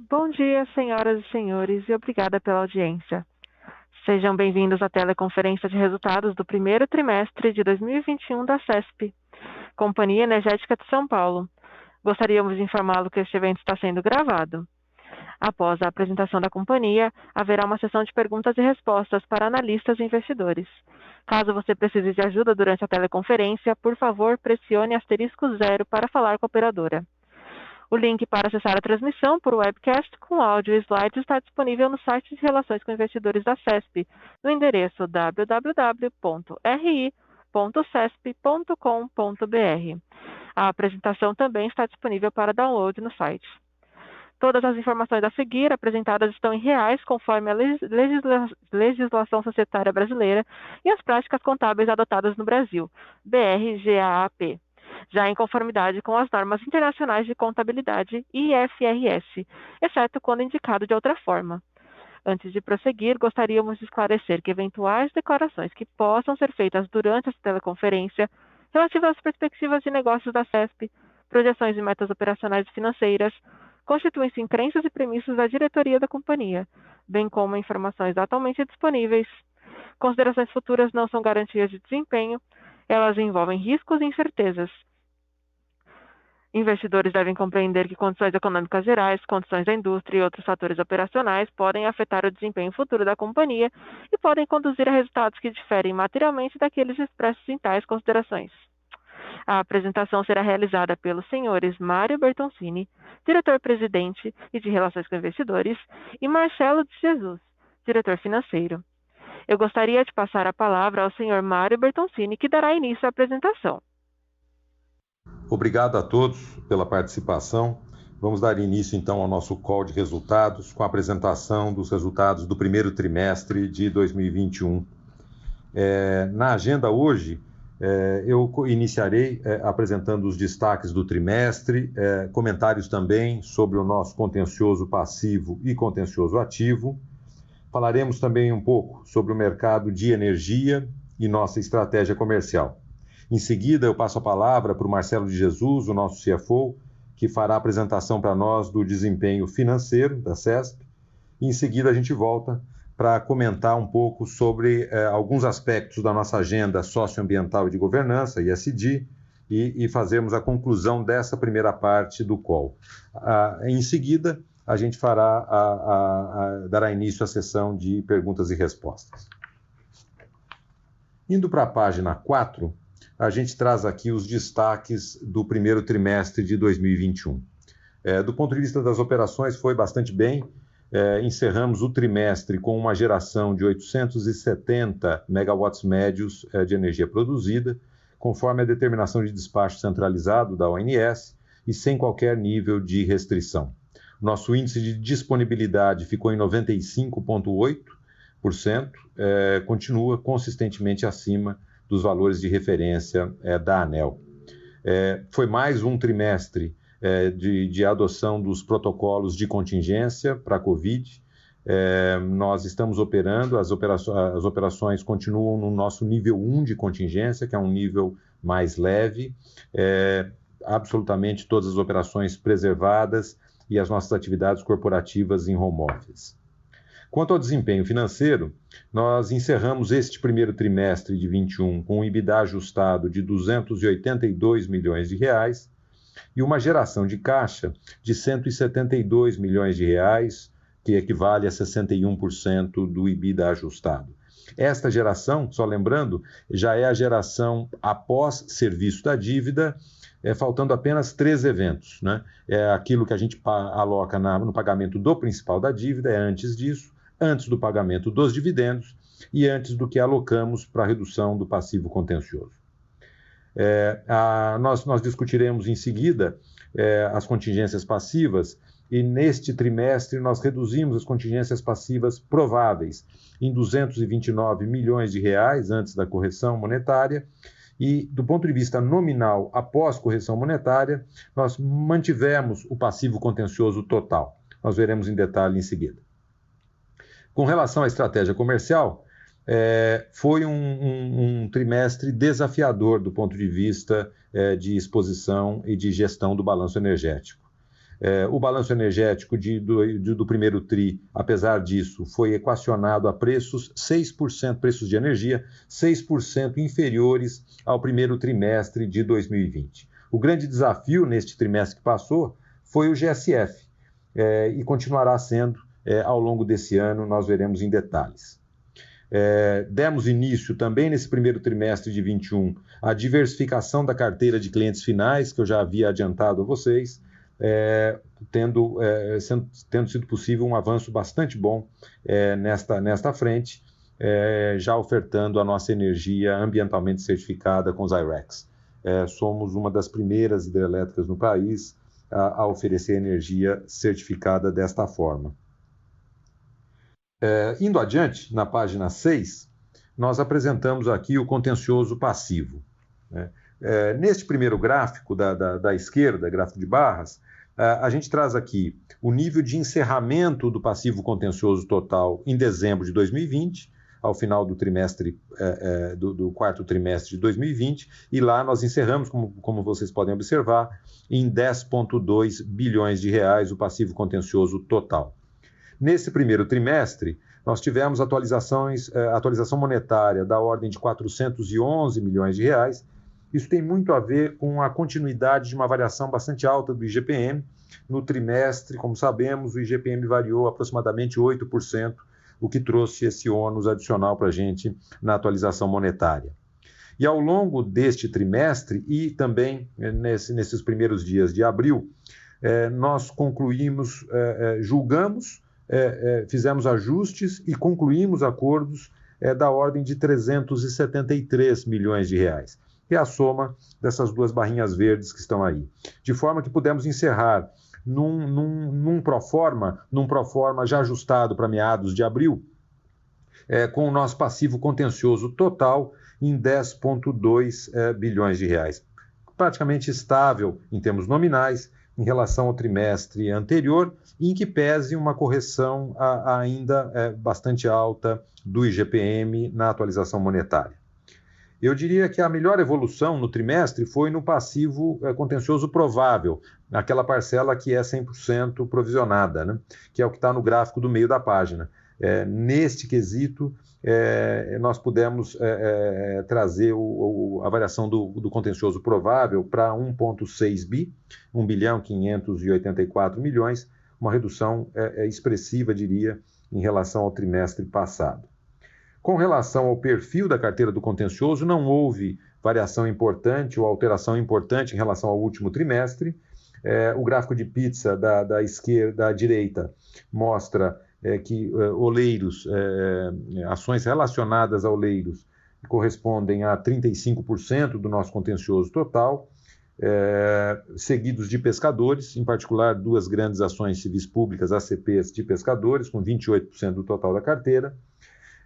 Bom dia, senhoras e senhores, e obrigada pela audiência. Sejam bem-vindos à teleconferência de resultados do primeiro trimestre de 2021 da CESP, Companhia Energética de São Paulo. Gostaríamos de informá-lo que este evento está sendo gravado. Após a apresentação da companhia, haverá uma sessão de perguntas e respostas para analistas e investidores. Caso você precise de ajuda durante a teleconferência, por favor, pressione *0 para falar com a operadora. O link para acessar a transmissão por webcast com áudio e slides está disponível no site de Relações com Investidores da CESP, no endereço www.ri.cesp.com.br. A apresentação também está disponível para download no site. Todas as informações a seguir apresentadas estão em reais, conforme a legislação societária brasileira e as práticas contábeis adotadas no Brasil, BRGAAP, já em conformidade com as normas internacionais de contabilidade e IFRS, exceto quando indicado de outra forma. Antes de prosseguir, gostaríamos de esclarecer que eventuais declarações que possam ser feitas durante esta teleconferência relativas às perspectivas de negócios da CESP, projeções e metas operacionais e financeiras, constituem-se em crenças e premissas da diretoria da companhia, bem como informações atualmente disponíveis. Considerações futuras não são garantias de desempenho, elas envolvem riscos e incertezas. Investidores devem compreender que condições econômicas gerais, condições da indústria e outros fatores operacionais podem afetar o desempenho futuro da companhia e podem conduzir a resultados que diferem materialmente daqueles expressos em tais considerações. A apresentação será realizada pelos senhores Mário Bertoncini, diretor-presidente e de Relações com Investidores, e Marcelo de Jesus, diretor financeiro. Eu gostaria de passar a palavra ao senhor Mário Bertoncini, que dará início à apresentação. Obrigado a todos pela participação. Vamos dar início, então, ao nosso call de resultados, com a apresentação dos resultados do primeiro trimestre de 2021. Na agenda hoje, eu iniciarei apresentando os destaques do trimestre, comentários também sobre o nosso contencioso passivo e contencioso ativo. Falaremos também um pouco sobre o mercado de energia e nossa estratégia comercial. Em seguida, eu passo a palavra para o Marcelo de Jesus, o nosso CFO, que fará a apresentação para nós do desempenho financeiro da CESP. E em seguida, a gente volta para comentar um pouco sobre alguns aspectos da nossa agenda socioambiental e de governança, ESG, e fazermos a conclusão dessa primeira parte do call. Em seguida, a gente dará início à sessão de perguntas e respostas. Indo para a página 4, a gente traz aqui os destaques do primeiro trimestre de 2021. Do ponto de vista das operações, foi bastante bem. Encerramos o trimestre com uma geração de 870 megawatts médios de energia produzida, conforme a determinação de despacho centralizado da ONS e sem qualquer nível de restrição. Nosso índice de disponibilidade ficou em 95,8%, continua consistentemente acima dos valores de referência da ANEEL. Foi mais um trimestre de adoção dos protocolos de contingência para a Covid. Nós estamos operando, as operações continuam no nosso nível 1 de contingência, que é um nível mais leve, absolutamente todas as operações preservadas e as nossas atividades corporativas em home office. Quanto ao desempenho financeiro, nós encerramos este primeiro trimestre de 21 com um EBITDA ajustado de 282 milhões de reais e uma geração de caixa de 172 milhões de reais, que equivale a 61% do EBITDA ajustado. Esta geração, só lembrando, já é a geração após serviço da dívida, faltando apenas 3 eventos, né? É aquilo que a gente aloca no pagamento do principal da dívida, é antes disso, antes do pagamento dos dividendos e antes do que alocamos para a redução do passivo contencioso. Nós discutiremos em seguida as contingências passivas e neste trimestre nós reduzimos as contingências passivas prováveis em 229 milhões de reais antes da correção monetária e do ponto de vista nominal após correção monetária nós mantivemos o passivo contencioso total. Nós veremos em detalhe em seguida. Com relação à estratégia comercial, foi um trimestre desafiador do ponto de vista de exposição e de gestão do balanço energético. O balanço energético do primeiro TRI, apesar disso, foi equacionado a preços 6%, preços de energia, 6% inferiores ao primeiro trimestre de 2020. O grande desafio neste trimestre que passou foi o GSF, e continuará sendo ao longo desse ano, nós veremos em detalhes. Demos início também nesse primeiro trimestre de 21 à diversificação da carteira de clientes finais, que eu já havia adiantado a vocês, tendo sido possível um avanço bastante bom nesta frente, já ofertando a nossa energia ambientalmente certificada com os I-RECs. Somos uma das primeiras hidrelétricas no país a oferecer energia certificada desta forma. Indo adiante, na página 6, nós apresentamos aqui o contencioso passivo. Neste primeiro gráfico da esquerda, gráfico de barras, a gente traz aqui o nível de encerramento do passivo contencioso total em dezembro de 2020, ao final do trimestre, do quarto trimestre de 2020, e lá nós encerramos, como vocês podem observar, em 10,2 bilhões de reais o passivo contencioso total. Nesse primeiro trimestre, nós tivemos atualização monetária da ordem de 411 milhões de reais. Isso tem muito a ver com a continuidade de uma variação bastante alta do IGPM. No trimestre, como sabemos, o IGPM variou aproximadamente 8%, o que trouxe esse ônus adicional para a gente na atualização monetária. E ao longo deste trimestre e também nesses primeiros dias de abril, nós concluímos, julgamos, fizemos ajustes e concluímos acordos da ordem de 373 milhões de reais, que é a soma dessas duas barrinhas verdes que estão aí. De forma que pudemos encerrar num proforma já ajustado para meados de abril, com o nosso passivo contencioso total em 10,2 bilhões de reais. Praticamente estável em termos nominais em relação ao trimestre anterior, em que pese uma correção ainda bastante alta do IGPM na atualização monetária. Eu diria que a melhor evolução no trimestre foi no passivo contencioso provável, aquela parcela que é 100% provisionada, né? Que é o que está no gráfico do meio da página. Neste quesito, nós pudemos trazer a variação do contencioso provável para 1,6 bi, 1 bilhão 584 milhões, uma redução expressiva, diria, em relação ao trimestre passado. Com relação ao perfil da carteira do contencioso, não houve variação importante ou alteração importante em relação ao último trimestre. O gráfico de pizza da esquerda à direita mostra que oleiros, ações relacionadas a oleiros, correspondem a 35% do nosso contencioso total, seguidos de pescadores, em particular duas grandes ações civis públicas, ACPs de pescadores, com 28% do total da carteira.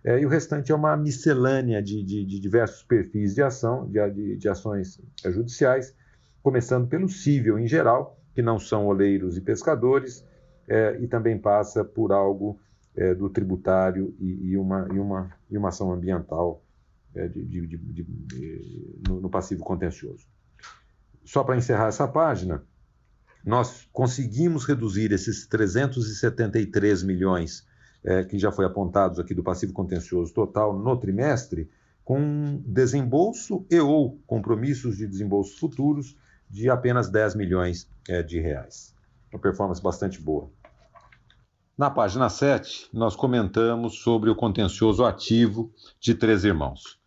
E o restante é uma miscelânea de diversos perfis de ação, de ações judiciais, começando pelo cível em geral, que não são oleiros e pescadores, e também passa por algo do tributário e uma ação ambiental no passivo contencioso. Só para encerrar essa página, nós conseguimos reduzir esses 373 milhões que já foi apontados aqui do passivo contencioso total no trimestre, com desembolso ou compromissos de desembolsos futuros de apenas 10 milhões de reais. Uma performance bastante boa. Na página 7, nós comentamos sobre o contencioso ativo de Três Irmãos.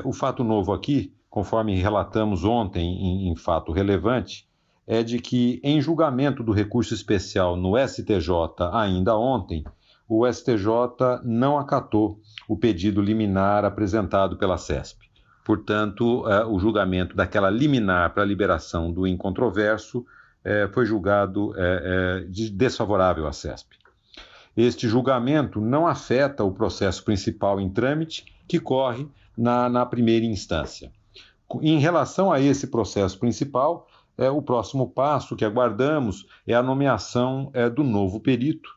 O fato novo aqui, conforme relatamos ontem em fato relevante, é de que, em julgamento do recurso especial no STJ ainda ontem, o STJ não acatou o pedido liminar apresentado pela CESP. Portanto, o julgamento daquela liminar para a liberação do incontroverso foi julgado desfavorável à CESP. Este julgamento não afeta o processo principal em trâmite, que corre na primeira instância. Em relação a esse processo principal, o próximo passo que aguardamos é a nomeação do novo perito,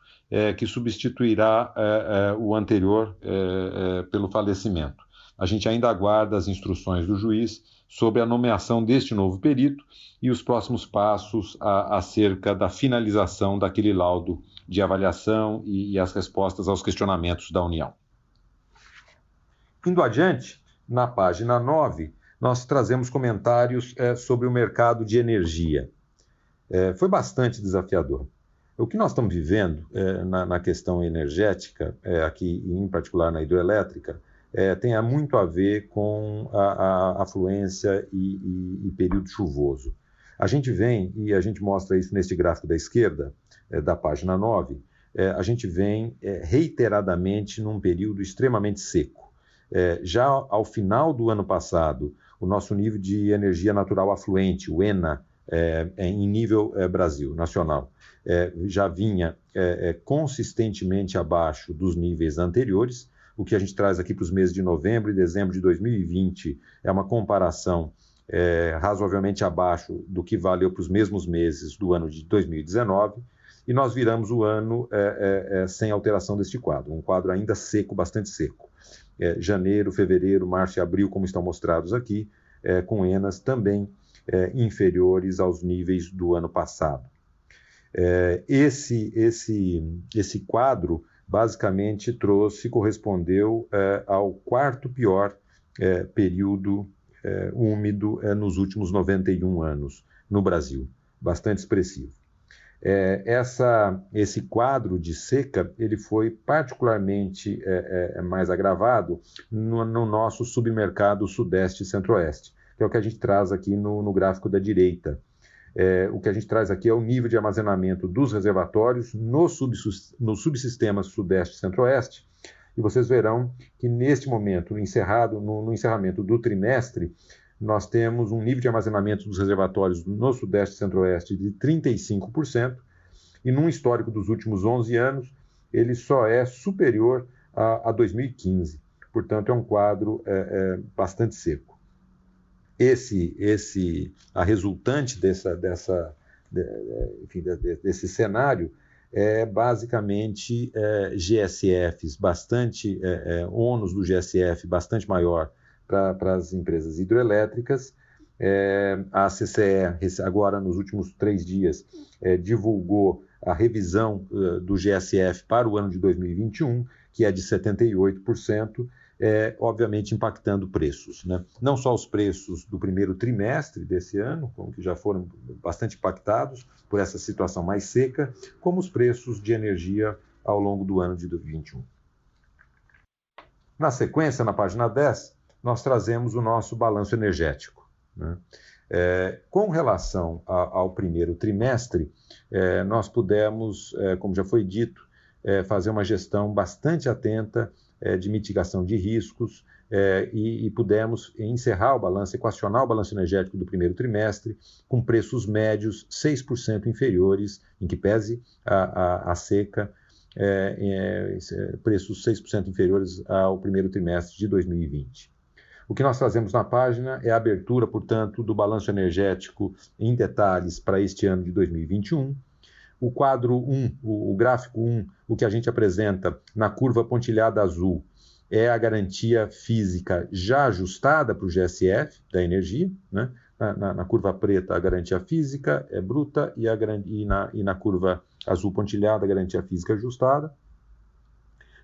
que substituirá o anterior pelo falecimento. A gente ainda aguarda as instruções do juiz sobre a nomeação deste novo perito e os próximos passos acerca da finalização daquele laudo de avaliação e as respostas aos questionamentos da União. Indo adiante, na página 9, nós trazemos comentários sobre o mercado de energia. Foi bastante desafiador. O que nós estamos vivendo na questão energética, aqui em particular na hidroelétrica, tem muito a ver com a afluência e período chuvoso. A gente vem, e a gente mostra isso neste gráfico da esquerda, da página 9, a gente vem reiteradamente num período extremamente seco. Já ao final do ano passado, o nosso nível de energia natural afluente, o ENA, em nível Brasil, nacional, já vinha consistentemente abaixo dos níveis anteriores. O que a gente traz aqui para os meses de novembro e dezembro de 2020 é uma comparação razoavelmente abaixo do que valeu para os mesmos meses do ano de 2019, e nós viramos o ano sem alteração deste quadro, um quadro ainda seco, bastante seco. Janeiro, fevereiro, março e abril, como estão mostrados aqui, com ENAs também inferiores aos níveis do ano passado. Esse quadro basicamente correspondeu ao quarto pior período úmido nos últimos 91 anos no Brasil, bastante expressivo. Esse quadro de seca ele foi particularmente mais agravado no nosso submercado Sudeste e Centro-Oeste, que é o que a gente traz aqui no gráfico da direita. O que a gente traz aqui é o nível de armazenamento dos reservatórios no subsistema Sudeste e Centro-Oeste, e vocês verão que neste momento, no encerramento do trimestre, nós temos um nível de armazenamento dos reservatórios no Sudeste e Centro-Oeste de 35%, e num histórico dos últimos 11 anos, ele só é superior a 2015. Portanto, é um quadro bastante seco. A resultante desse cenário é basicamente GSFs, ônus do GSF bastante maior para as empresas hidroelétricas. A CCE, agora nos últimos 3 dias, divulgou a revisão do GSF para o ano de 2021, que é de 78%, obviamente impactando preços, né? Não só os preços do primeiro trimestre desse ano, que já foram bastante impactados por essa situação mais seca, como os preços de energia ao longo do ano de 2021. Na sequência, na página 10, nós trazemos o nosso balanço energético, né? Com relação ao primeiro trimestre, nós pudemos, como já foi dito, fazer uma gestão bastante atenta de mitigação de riscos, e pudemos encerrar o balanço, equacionar o balanço energético do primeiro trimestre com preços médios 6% inferiores, em que pese a seca, preços 6% inferiores ao primeiro trimestre de 2020. O que nós fazemos na página é a abertura, portanto, do balanço energético em detalhes para este ano de 2021. O quadro 1, o gráfico 1, o que a gente apresenta na curva pontilhada azul é a garantia física já ajustada para o GSF da energia, né? Na curva preta a garantia física é bruta e na curva azul pontilhada a garantia física ajustada.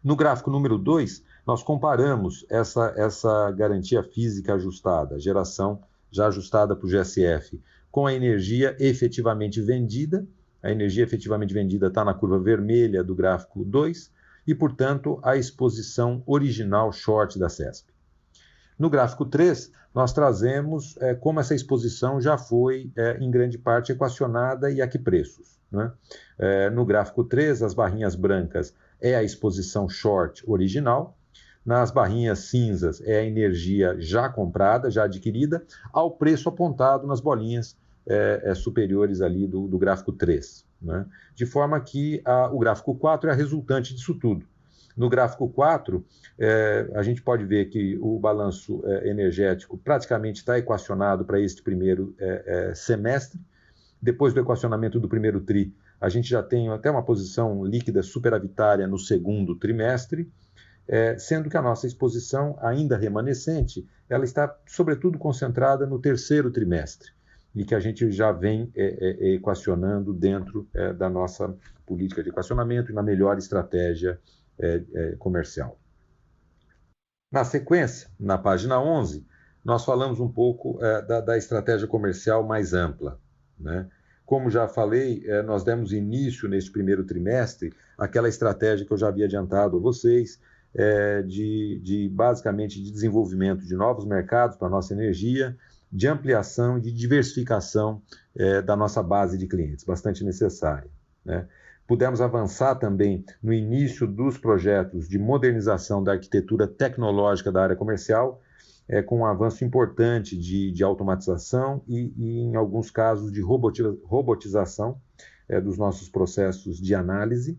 No gráfico número 2, nós comparamos essa garantia física ajustada, geração já ajustada para o GSF, com a energia efetivamente vendida. A energia efetivamente vendida está na curva vermelha do gráfico 2 e, portanto, a exposição original short da CESP. No gráfico 3, nós trazemos como essa exposição já foi, em grande parte, equacionada e a que preços, né? No gráfico 3, as barrinhas brancas é a exposição short original, nas barrinhas cinzas é a energia já comprada, já adquirida, ao preço apontado nas bolinhas superiores ali do gráfico 3, né? De forma que o gráfico 4 é a resultante disso tudo. No gráfico 4, a gente pode ver que o balanço energético praticamente está equacionado para este primeiro semestre. Depois do equacionamento do primeiro TRI, a gente já tem até uma posição líquida superavitária no segundo trimestre. sendo que a nossa exposição, ainda remanescente, ela está sobretudo concentrada no terceiro trimestre, e que a gente já vem equacionando dentro da nossa política de equacionamento e na melhor estratégia comercial. Na sequência, na página 11, nós falamos um pouco da estratégia comercial mais ampla, né? Como já falei, nós demos início neste primeiro trimestre àquela estratégia que eu já havia adiantado a vocês, basicamente de desenvolvimento de novos mercados para a nossa energia, de ampliação e de diversificação da nossa base de clientes, bastante necessária, né? Pudemos avançar também no início dos projetos de modernização da arquitetura tecnológica da área comercial, com um avanço importante de automatização e, em alguns casos, de robotização dos nossos processos de análise.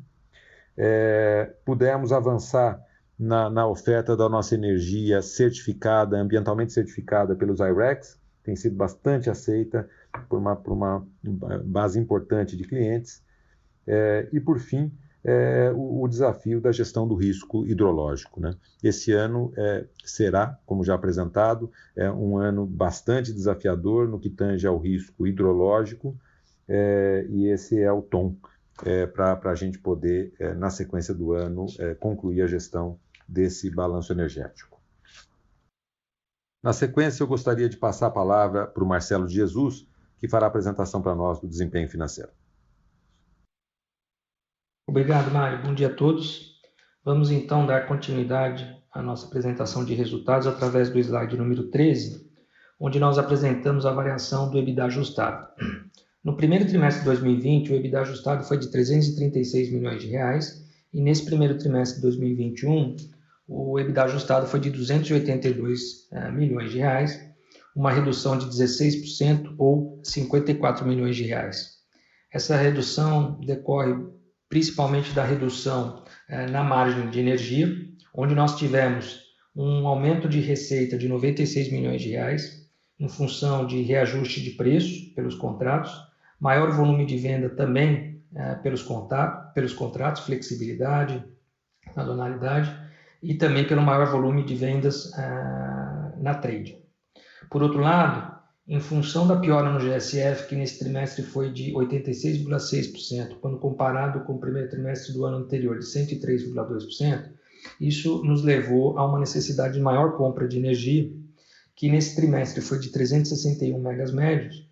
Pudemos avançar na oferta da nossa energia certificada, ambientalmente certificada pelos I-RECs, tem sido bastante aceita por uma base importante de clientes. E, por fim, o desafio da gestão do risco hidrológico, né? Esse ano será, como já apresentado, um ano bastante desafiador no que tange ao risco hidrológico, e esse é o tom para a gente poder, na sequência do ano, concluir a gestão desse balanço energético. Na sequência, eu gostaria de passar a palavra para o Marcelo de Jesus, que fará a apresentação para nós do desempenho financeiro. Obrigado, Mário. Bom dia a todos. Vamos então dar continuidade à nossa apresentação de resultados através do slide número 13, onde nós apresentamos a variação do EBITDA ajustado. No primeiro trimestre de 2020, o EBITDA ajustado foi de R$ 336 milhões, e nesse primeiro trimestre de 2021, o EBITDA ajustado foi de R$ 282 milhões, uma redução de 16% ou R$ 54 milhões. Essa redução decorre principalmente da redução na margem de energia, onde nós tivemos um aumento de receita de R$ 96 milhões, em função de reajuste de preço pelos contratos, maior volume de venda também pelos contratos, flexibilidade, sazonalidade, e também pelo maior volume de vendas na trade. Por outro lado, em função da piora no GSF, que nesse trimestre foi de 86,6%, quando comparado com o primeiro trimestre do ano anterior de 103,2%, isso nos levou a uma necessidade de maior compra de energia, que nesse trimestre foi de 361 megas médios,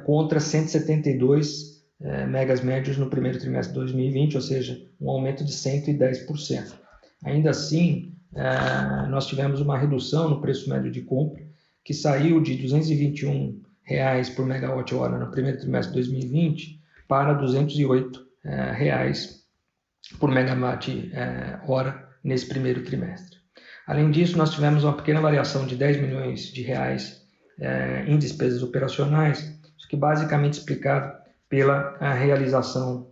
contra 172 megas médios no primeiro trimestre de 2020, ou seja, um aumento de 110%. Ainda assim, nós tivemos uma redução no preço médio de compra, que saiu de R$ 221 por megawatt-hora no primeiro trimestre de 2020 para R$ 208 por megawatt-hora nesse primeiro trimestre. Além disso, nós tivemos uma pequena variação de R$ 10 milhões em despesas operacionais, isso que basicamente explicado pela realização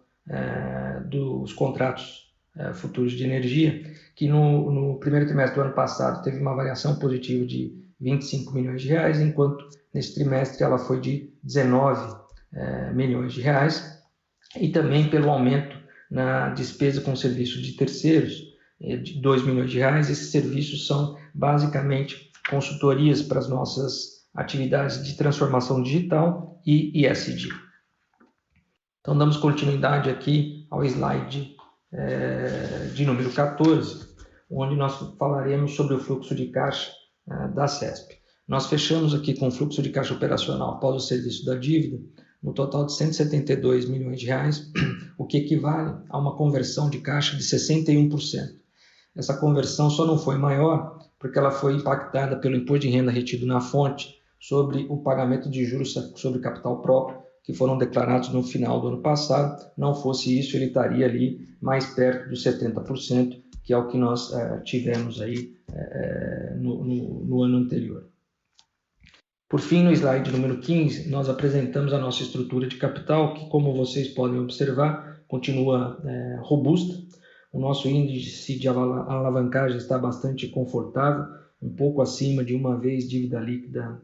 dos contratos futuros de energia, que no primeiro trimestre do ano passado teve uma variação positiva de R$ 25 milhões, enquanto nesse trimestre ela foi de R$ 19 milhões, e também pelo aumento na despesa com serviços de terceiros, de R$ 2 milhões. Esses serviços são basicamente consultorias para as nossas atividades de transformação digital e ESG. Então, damos continuidade aqui ao slide de número 14, onde nós falaremos sobre o fluxo de caixa da CESP. Nós fechamos aqui com o fluxo de caixa operacional após o serviço da dívida, no total de R$ 172 milhões, o que equivale a uma conversão de caixa de 61%. Essa conversão só não foi maior porque ela foi impactada pelo imposto de renda retido na fonte sobre o pagamento de juros sobre capital próprio, que foram declarados no final do ano passado. Não fosse isso, ele estaria ali mais perto dos 70%, que é o que nós tivemos aí no ano anterior. Por fim, no slide número 15, nós apresentamos a nossa estrutura de capital, que, como vocês podem observar, continua robusta. O nosso índice de alavancagem está bastante confortável, um pouco acima de uma vez dívida líquida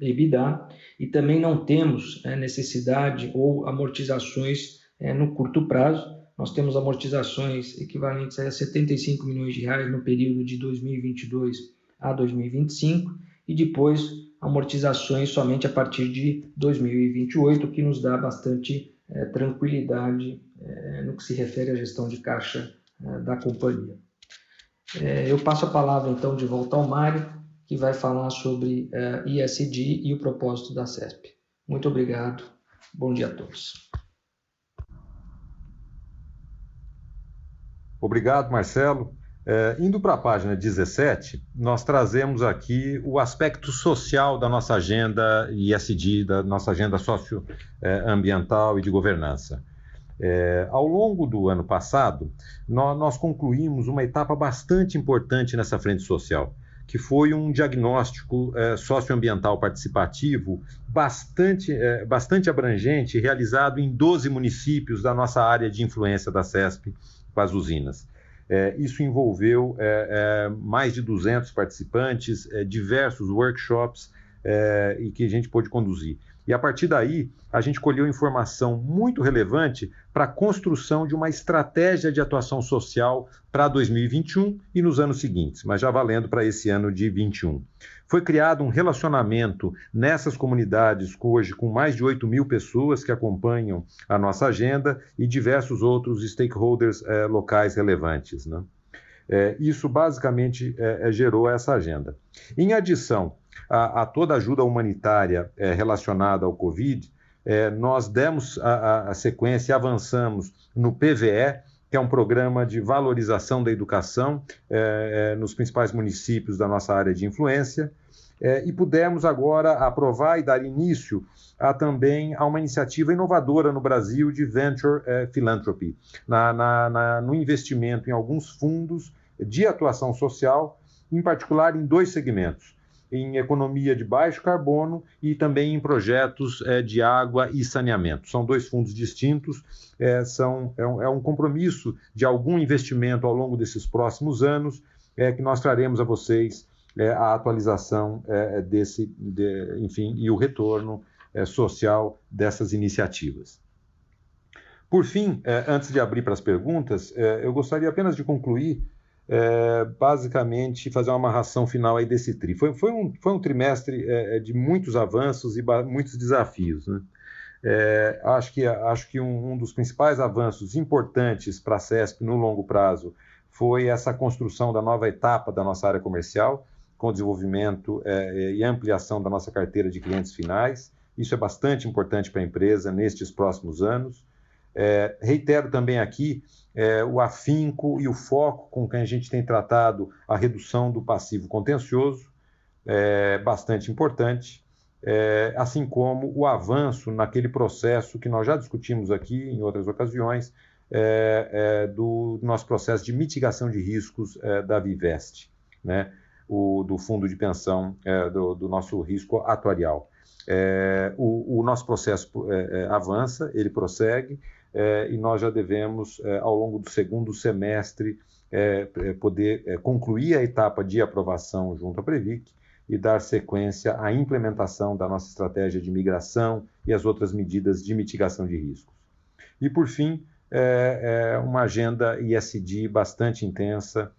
EBITDA, e também não temos necessidade ou amortizações no curto prazo, nós temos amortizações equivalentes a 75 milhões de reais no período de 2022 a 2025 e depois amortizações somente a partir de 2028, o que nos dá bastante tranquilidade no que se refere à gestão de caixa da companhia. Eu passo a palavra então de volta ao Mário, que vai falar sobre ESG e o propósito da CESP. Muito obrigado, bom dia a todos. Obrigado, Marcelo. Indo para a página 17, nós trazemos aqui o aspecto social da nossa agenda ESG, da nossa agenda socioambiental e de governança. Ao longo do ano passado, nós concluímos uma etapa bastante importante nessa frente social, que foi um diagnóstico socioambiental participativo bastante abrangente, realizado em 12 municípios da nossa área de influência da CESP, com as usinas. Isso envolveu mais de 200 participantes, diversos workshops e que a gente pôde conduzir. E a partir daí, a gente colheu informação muito relevante para a construção de uma estratégia de atuação social para 2021 e nos anos seguintes, mas já valendo para esse ano de 2021. Foi criado um relacionamento nessas comunidades, hoje com mais de 8 mil pessoas que acompanham a nossa agenda e diversos outros stakeholders locais relevantes, né? Isso basicamente gerou essa agenda. Em adição a toda a ajuda humanitária relacionada ao Covid, nós demos a sequência e avançamos no PVE, que é um programa de valorização da educação nos principais municípios da nossa área de influência, e pudemos agora aprovar e dar início também a uma iniciativa inovadora no Brasil de Venture Philanthropy, no investimento em alguns fundos de atuação social, em particular em 2 segmentos, em economia de baixo carbono e também em projetos de água e saneamento. São 2 fundos distintos, é um compromisso de algum investimento ao longo desses próximos anos, que nós traremos a vocês a atualização enfim, e o retorno social dessas iniciativas. Por fim, antes de abrir para as perguntas, eu gostaria apenas de concluir basicamente fazer uma amarração final aí desse TRI. Foi um trimestre de muitos avanços e muitos desafios, né? Acho que um dos principais avanços importantes para a CESP no longo prazo foi essa construção da nova etapa da nossa área comercial, com o desenvolvimento e ampliação da nossa carteira de clientes finais. Isso é bastante importante para a empresa nestes próximos anos. Reitero também aqui o afinco e o foco com que a gente tem tratado a redução do passivo contencioso, bastante importante, assim como o avanço naquele processo que nós já discutimos aqui em outras ocasiões, do nosso processo de mitigação de riscos da Vivest, né? Do fundo de pensão, do nosso risco atuarial. O nosso processo avança, ele prossegue, e nós já devemos, ao longo do segundo semestre, poder concluir a etapa de aprovação junto à Previc e dar sequência à implementação da nossa estratégia de migração e as outras medidas de mitigação de riscos. E, por fim, uma agenda ESG bastante intensa,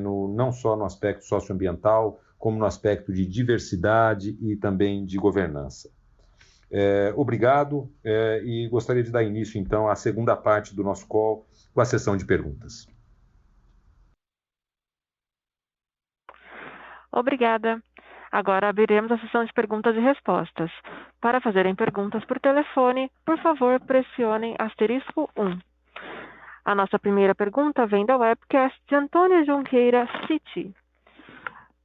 não só no aspecto socioambiental, como no aspecto de diversidade e também de governança. Obrigado, e gostaria de dar início, então, à segunda parte do nosso call, com a sessão de perguntas. Obrigada. Agora abriremos a sessão de perguntas e respostas. Para fazerem perguntas por telefone, por favor, pressionem *1. A nossa primeira pergunta vem da webcast de Antônio Junqueira, Citi.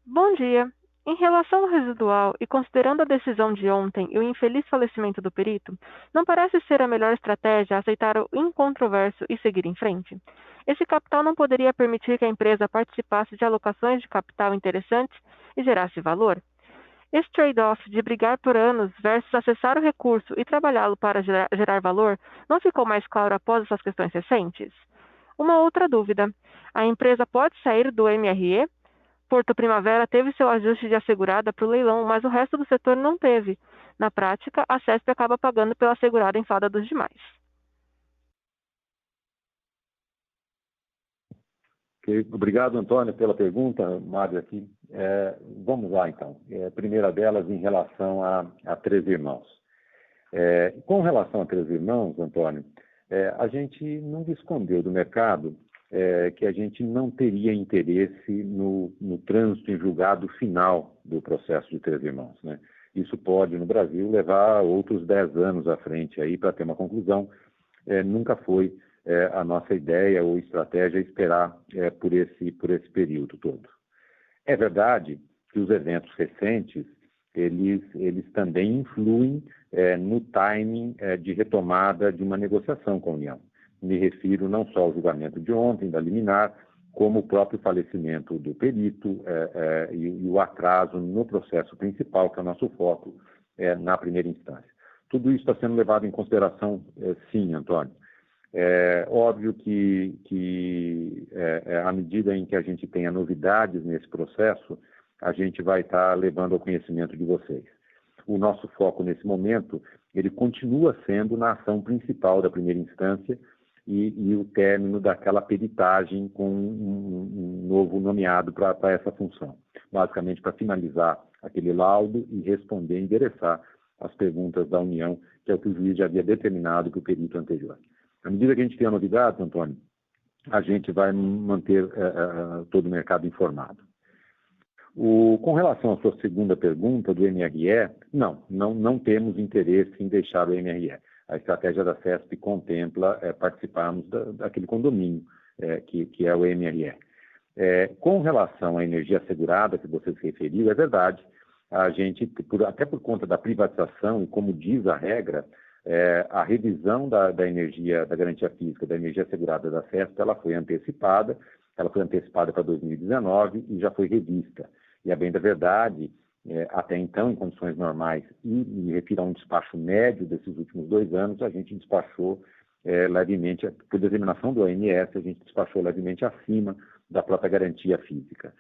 Bom dia. Em relação ao residual e considerando a decisão de ontem e o infeliz falecimento do perito, não parece ser a melhor estratégia aceitar o incontroverso e seguir em frente? Esse capital não poderia permitir que a empresa participasse de alocações de capital interessantes e gerasse valor? Esse trade-off de brigar por anos versus acessar o recurso e trabalhá-lo para gerar valor não ficou mais claro após essas questões recentes? Uma outra dúvida. A empresa pode sair do MRE? Porto Primavera teve seu ajuste de assegurada para o leilão, mas o resto do setor não teve. Na prática, a CESP acaba pagando pela assegurada enfada dos demais. Ok. Obrigado, Antônio, pela pergunta. Mário aqui. Vamos lá, então. Primeira delas, em relação a Três Irmãos. Com relação a Três Irmãos, Antônio, a gente nunca escondeu do mercado que a gente não teria interesse no trânsito em julgado final do processo de Três Irmãos, né? Isso pode, no Brasil, levar outros 10 anos à frente aí para ter uma conclusão. Nunca foi a nossa ideia ou estratégia esperar por esse período todo. É verdade que os eventos recentes, eles também influem no timing de retomada de uma negociação com a União. Me refiro não só ao julgamento de ontem, da liminar, como o próprio falecimento do perito e o atraso no processo principal, que é o nosso foco na primeira instância. Tudo isso está sendo levado em consideração, sim, Antônio. Óbvio que à medida em que a gente tenha novidades nesse processo, a gente vai estar levando ao conhecimento de vocês. O nosso foco nesse momento, ele continua sendo na ação principal da primeira instância e o término daquela peritagem com um novo nomeado para essa função. Basicamente para finalizar aquele laudo e responder, endereçar as perguntas da União, que é o que o juiz já havia determinado para o perito anterior. À medida que a gente tem a novidade, Antônio, a gente vai manter todo o mercado informado. Com relação à sua segunda pergunta do MRE, não temos interesse em deixar o MRE. A estratégia da CESP contempla participarmos daquele condomínio que é o MRE. Com relação à energia assegurada que você se referiu, é verdade, a gente, até por conta da privatização e como diz a regra, a revisão da energia, da garantia física, da energia assegurada da CESP, ela foi antecipada para 2019 e já foi revista. E a bem da verdade, até então, em condições normais, e me refiro a um despacho médio desses últimos 2 anos, a gente despachou levemente, por determinação do ONS, a gente despachou levemente acima da própria garantia física.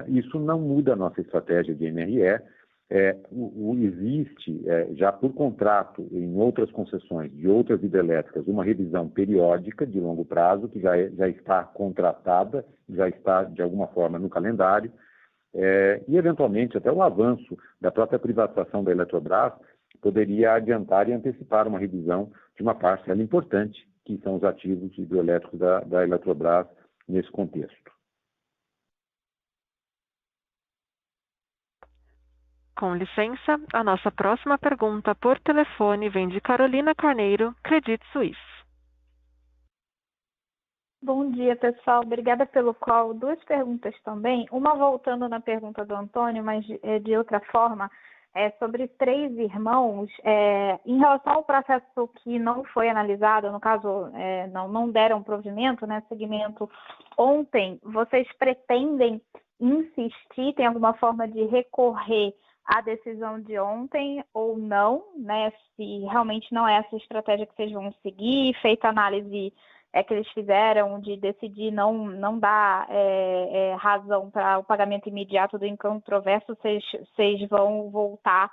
Isso não muda a nossa estratégia de MRE. Existe, já por contrato, em outras concessões de outras hidrelétricas, uma revisão periódica de longo prazo, que já está contratada, já está, de alguma forma, no calendário, e, eventualmente, até o avanço da própria privatização da Eletrobras poderia adiantar e antecipar uma revisão de uma parcela importante, que são os ativos hidrelétricos da Eletrobras nesse contexto. Com licença, a nossa próxima pergunta por telefone vem de Carolina Carneiro, Credit Suisse. Bom dia, pessoal. Obrigada pelo call. 2 perguntas também. Uma voltando na pergunta do Antônio, mas de outra forma, sobre Três Irmãos. Em relação ao processo que não foi analisado, no caso, não deram provimento, né, seguimento ontem, vocês pretendem insistir, tem alguma forma de recorrer à decisão de ontem ou não, né? Se realmente não é essa estratégia que vocês vão seguir, feita a análise que eles fizeram de decidir não dar razão para o pagamento imediato do incontroverso, vocês vão voltar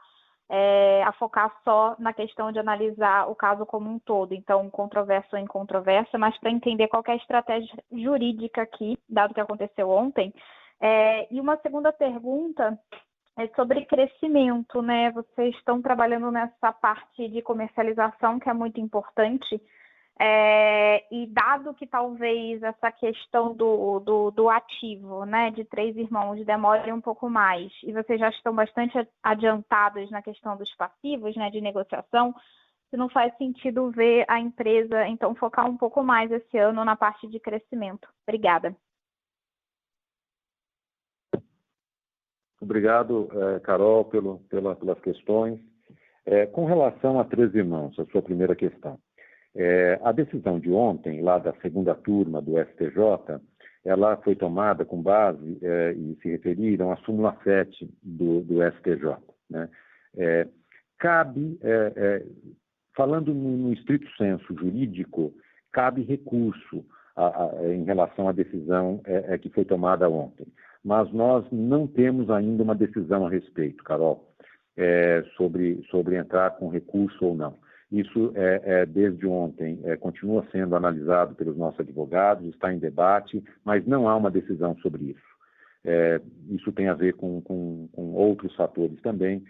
a focar só na questão de analisar o caso como um todo, então controverso ou incontroverso, mas para entender qual que é a estratégia jurídica aqui, dado que aconteceu ontem. E uma segunda pergunta é sobre crescimento, né? Vocês estão trabalhando nessa parte de comercialização que é muito importante. E dado que talvez essa questão do ativo, né, de Três Irmãos demore um pouco mais, e vocês já estão bastante adiantados na questão dos passivos, né, de negociação, se não faz sentido ver a empresa, então, focar um pouco mais esse ano na parte de crescimento. Obrigada. Obrigado, Carol, pelas questões. Com relação a Três Irmãos, a sua primeira questão. A decisão de ontem, lá da segunda turma do STJ, ela foi tomada com base, e se referiram à súmula 7 do STJ. Né? Cabe, falando no estrito senso jurídico, cabe recurso em relação à decisão que foi tomada ontem. Mas nós não temos ainda uma decisão a respeito, Carol, sobre entrar com recurso ou não. Isso, desde ontem, continua sendo analisado pelos nossos advogados, está em debate, mas não há uma decisão sobre isso. Isso tem a ver com outros fatores também,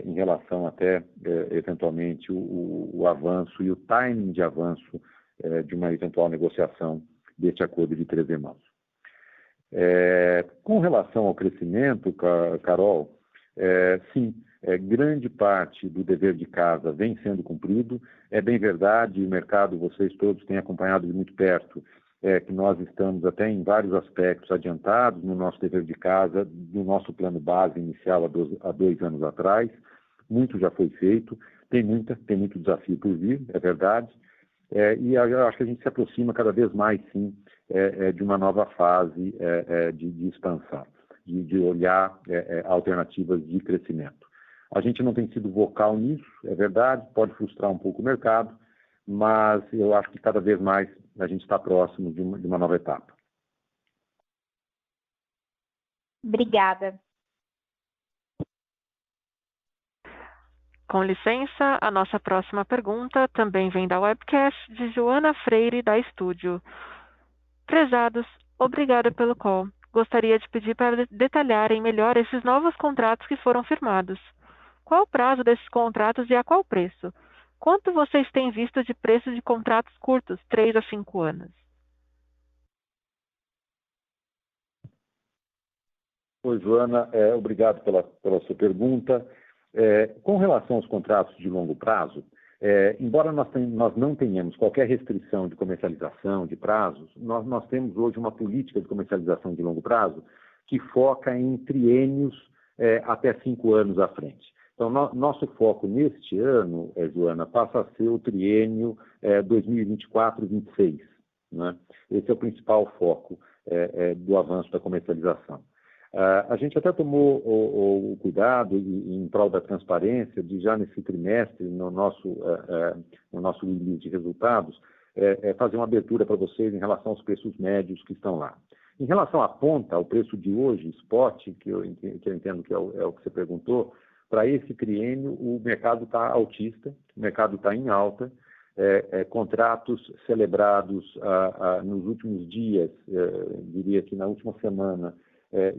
em relação até, eventualmente, o avanço e o timing de avanço de uma eventual negociação deste acordo de 3 irmãos. Com relação ao crescimento, Carol, sim, grande parte do dever de casa vem sendo cumprido. É bem verdade, o mercado, vocês todos têm acompanhado de muito perto, que nós estamos até em vários aspectos adiantados no nosso dever de casa, do nosso plano base inicial há 2 anos atrás. Muito já foi feito, tem muito desafio por vir, é verdade, e eu acho que a gente se aproxima cada vez mais, sim, de uma nova fase de expansão, de olhar alternativas de crescimento. A gente não tem sido vocal nisso, é verdade, pode frustrar um pouco o mercado, mas eu acho que cada vez mais a gente está próximo de uma nova etapa. Obrigada. Com licença, a nossa próxima pergunta também vem da webcast de Joana Freire, da Estúdio. Prezados, obrigada pelo call. Gostaria de pedir para detalharem melhor esses novos contratos que foram firmados. Qual o prazo desses contratos e a qual preço? Quanto vocês têm visto de preço de contratos curtos, 3 a 5 anos? Oi, Joana, obrigado pela sua pergunta. Com relação aos contratos de longo prazo, embora nós não tenhamos qualquer restrição de comercialização, de prazos, nós temos hoje uma política de comercialização de longo prazo que foca em triênios até 5 anos à frente. Então, nosso foco neste ano, Joana, passa a ser o triênio 2024-26. Né? Esse é o principal foco do avanço da comercialização. A gente até tomou o cuidado, em prol da transparência, de já nesse trimestre, no nosso release de resultados, fazer uma abertura para vocês em relação aos preços médios que estão lá. Em relação à ponta, o preço de hoje, spot, que eu entendo que é o que você perguntou, para esse triênio o mercado está altista, o mercado está em alta, contratos celebrados nos últimos dias, diria que na última semana,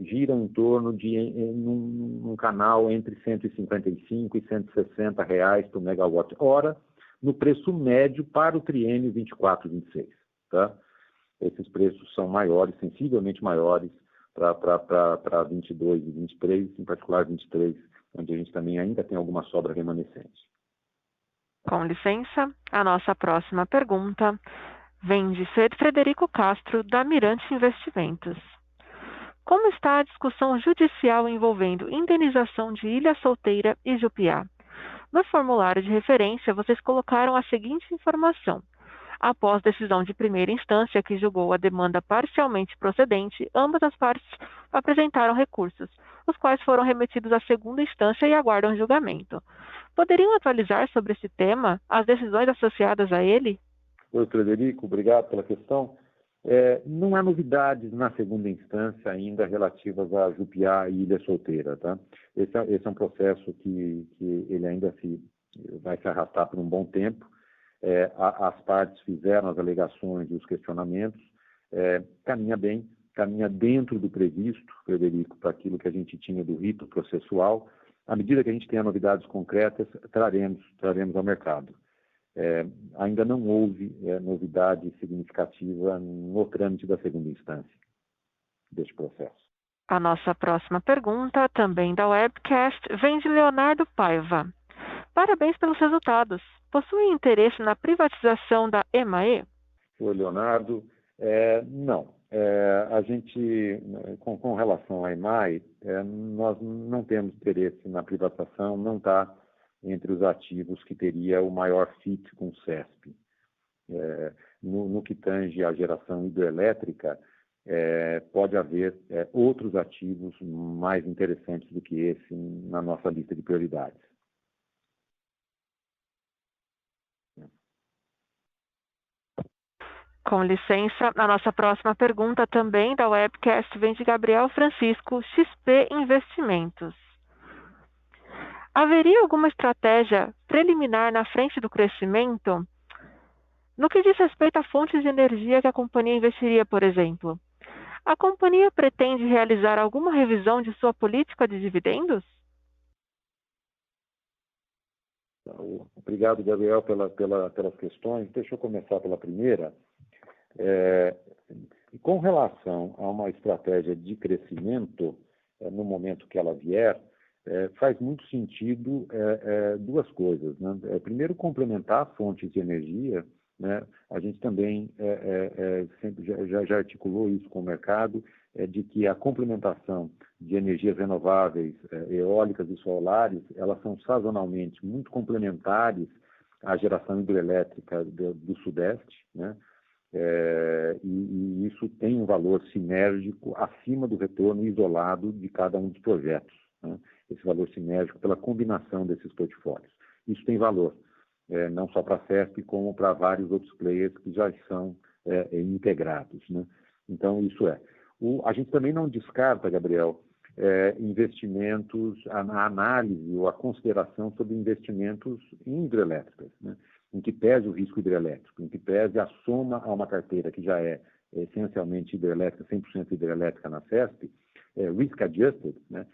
giram em torno de num canal entre 155 e 160 reais por megawatt-hora, no preço médio para o triênio 24-26. Tá? Esses preços são maiores, sensivelmente maiores, para 22 e 23, em particular 23, onde a gente também ainda tem alguma sobra remanescente. Com licença, a nossa próxima pergunta vem de Frederico Castro, da Mirante Investimentos. Como está a discussão judicial envolvendo indenização de Ilha Solteira e Jupiá? No formulário de referência, vocês colocaram a seguinte informação. Após decisão de primeira instância que julgou a demanda parcialmente procedente, ambas as partes apresentaram recursos, os quais foram remetidos à segunda instância e aguardam julgamento. Poderiam atualizar sobre esse tema, as decisões associadas a ele? Oi, Frederico, obrigado pela questão. Não há novidades na segunda instância ainda relativas a Jupiá e Ilha Solteira, tá? Esse é um processo que ele ainda vai se arrastar por um bom tempo. As partes fizeram as alegações e os questionamentos, caminha bem, caminha dentro do previsto, Frederico, para aquilo que a gente tinha do rito processual. À medida que a gente tenha novidades concretas, traremos ao mercado. Ainda não houve novidade significativa no trâmite da segunda instância deste processo. A nossa próxima pergunta, também da webcast, vem de Leonardo Paiva. Parabéns pelos resultados. Possui interesse na privatização da EMAE? Oi, Leonardo. Não. A gente, com relação à EMAE, nós não temos interesse na privatização, não está entre os ativos que teria o maior fit com o CESP. No que tange à geração hidroelétrica, pode haver outros ativos mais interessantes do que esse na nossa lista de prioridades. Com licença, a nossa próxima pergunta também da webcast vem de Gabriel Francisco, XP Investimentos. Haveria alguma estratégia preliminar na frente do crescimento? No que diz respeito a fontes de energia que a companhia investiria, por exemplo, a companhia pretende realizar alguma revisão de sua política de dividendos? Obrigado, Gabriel, pelas questões. Deixa eu começar pela primeira. Com relação a uma estratégia de crescimento, no momento que ela vier, faz muito sentido duas coisas, né? Primeiro, complementar fontes de energia, né? A gente também sempre já articulou isso com o mercado, de que a complementação de energias renováveis, eólicas e solares, elas são sazonalmente muito complementares à geração hidrelétrica do Sudeste, né? E isso tem um valor sinérgico acima do retorno isolado de cada um dos projetos, né? Esse valor sinérgico pela combinação desses portfólios. Isso tem valor, não só para a CESP, como para vários outros players que já são integrados, né? Então, isso a gente também não descarta, Gabriel, investimentos, a análise ou a consideração sobre investimentos em hidrelétricas, né? Em que pese o risco hidrelétrico, em que pese a soma a uma carteira que já é essencialmente hidrelétrica, 100% hidrelétrica na CESP, risk adjusted, né?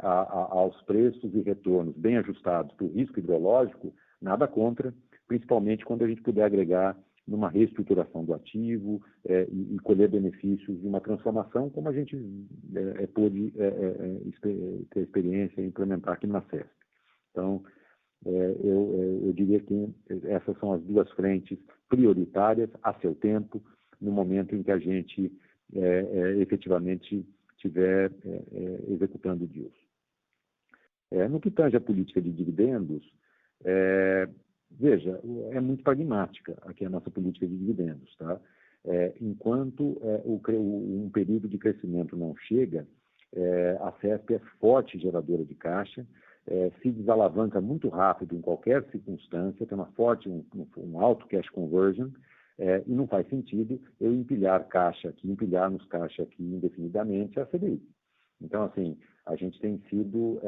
Aos preços e retornos bem ajustados para o risco hidrológico, nada contra, principalmente quando a gente puder agregar numa reestruturação do ativo e colher benefícios de uma transformação, como a gente pôde ter experiência em implementar aqui na CESP. Então, eu diria que essas são as duas frentes prioritárias a seu tempo, no momento em que a gente efetivamente estiver executando deals. No que tange a política de dividendos, veja, é muito pragmática aqui a nossa política de dividendos, tá? Enquanto um período de crescimento não chega, a CESP é forte geradora de caixa, se desalavanca muito rápido em qualquer circunstância, tem um alto cash conversion, e não faz sentido eu empilharmos caixa aqui indefinidamente a CDI. Então, assim, a gente tem sido,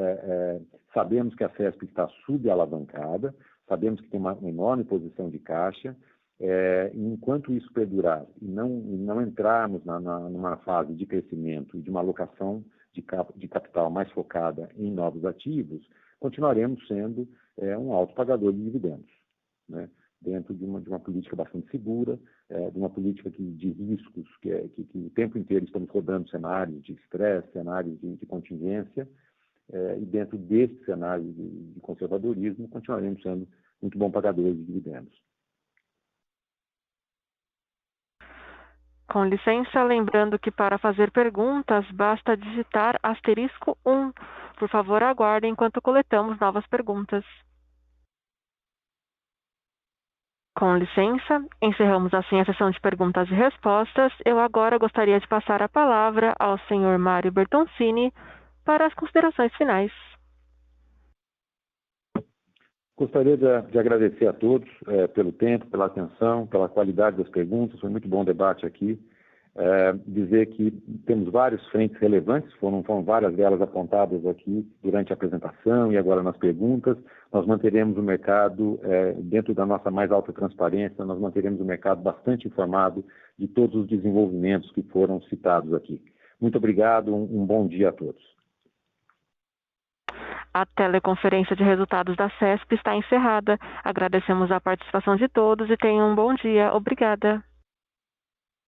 sabemos que a CESP está subalavancada, sabemos que tem uma enorme posição de caixa, e enquanto isso perdurar e não entrarmos numa fase de crescimento e de uma alocação de capital mais focada em novos ativos, continuaremos sendo um alto pagador de dividendos, né? Dentro de uma política bastante segura, de uma política de riscos, que o tempo inteiro estamos rodando cenários de estresse, cenários de contingência, e dentro desse cenário de conservadorismo, continuaremos sendo muito bom pagadores de dividendos. Com licença, lembrando que para fazer perguntas, basta digitar *1. Por favor, aguardem enquanto coletamos novas perguntas. Com licença, encerramos assim a sessão de perguntas e respostas. Eu agora gostaria de passar a palavra ao senhor Mário Bertoncini para as considerações finais. Gostaria de agradecer a todos pelo tempo, pela atenção, pela qualidade das perguntas. Foi muito bom o debate aqui. Dizer que temos várias frentes relevantes, foram várias delas apontadas aqui durante a apresentação e agora nas perguntas. Nós manteremos o mercado, dentro da nossa mais alta transparência, nós manteremos o mercado bastante informado de todos os desenvolvimentos que foram citados aqui. Muito obrigado, um bom dia a todos. A teleconferência de resultados da CESP está encerrada. Agradecemos a participação de todos e tenham um bom dia. Obrigada.